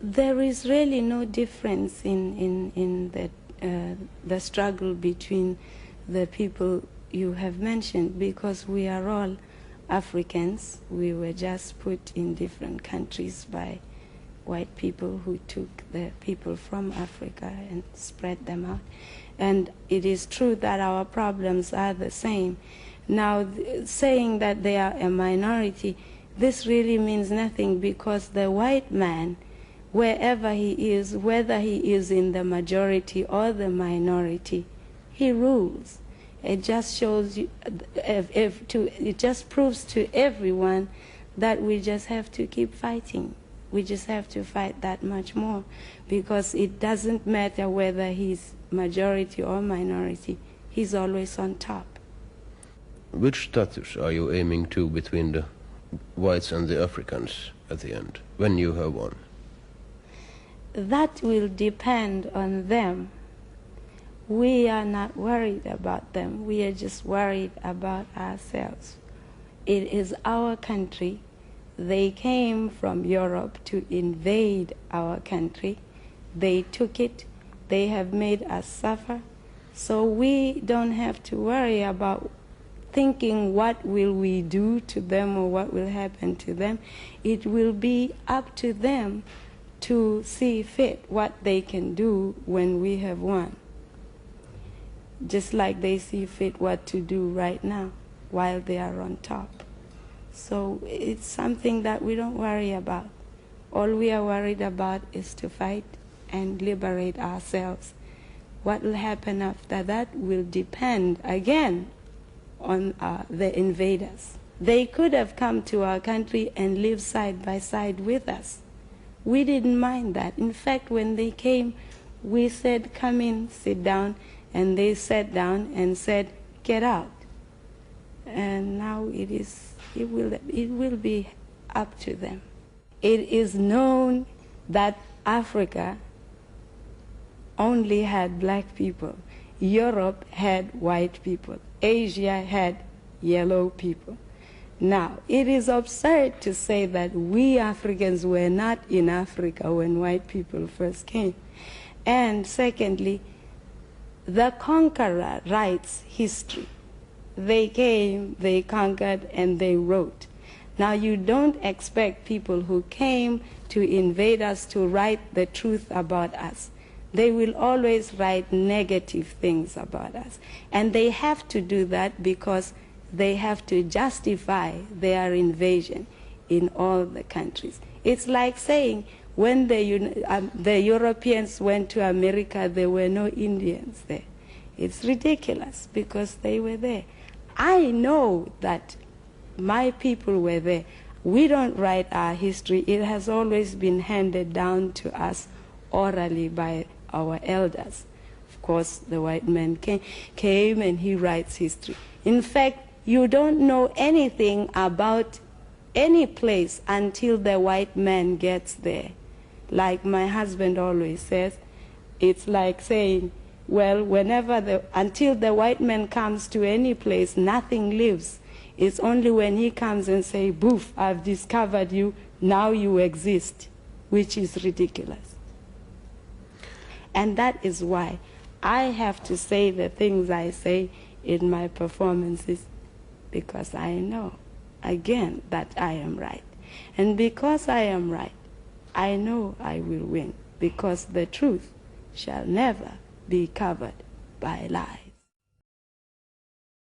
There is really no difference in the struggle between the people you have mentioned, because we are all Africans. We were just put in different countries by white people who took the people from Africa and spread them out. And it is true that our problems are the same. Now, saying that they are a minority, this really means nothing, because the white man, wherever he is, whether he is in the majority or the minority, he rules. It just shows you, it just proves to everyone that we just have to keep fighting. We just have to fight that much more, because it doesn't matter whether he's majority or minority, he's always on top. Which status are you aiming to between the whites and the Africans at the end, when you have won? That will depend on them. We are not worried about them. We are just worried about ourselves. It is our country. They came from Europe to invade our country. They took it. They have made us suffer. So we don't have to worry about thinking what will we do to them or what will happen to them. It will be up to them to see fit what they can do when we have won. Just like they see fit what to do right now while they are on top. So it's something that we don't worry about. All we are worried about is to fight and liberate ourselves. What will happen after that will depend, again, on the invaders. They could have come to our country and lived side by side with us. We didn't mind that. In fact, when they came, we said, come in, sit down, and they sat down and said, get out. And now it will be up to them. It is known that Africa only had black people. Europe had white people. Asia had yellow people. Now, it is absurd to say that we Africans were not in Africa when white people first came. And secondly, the conqueror writes history. They came, they conquered, and they wrote. Now, you don't expect people who came to invade us to write the truth about us. They will always write negative things about us. And they have to do that because they have to justify their invasion in all the countries. It's like saying when the Europeans went to America, there were no Indians there. It's ridiculous because they were there. I know that my people were there. We don't write our history. It has always been handed down to us orally by our elders. Of course, the white man came and he writes history. In fact, you don't know anything about any place until the white man gets there. Like my husband always says, it's like saying, well, until the white man comes to any place, nothing lives. It's only when he comes and says, boof, I've discovered you, now you exist, which is ridiculous. And that is why I have to say the things I say in my performances, because I know, again, that I am right. And because I am right, I know I will win, because the truth shall never be covered by lies.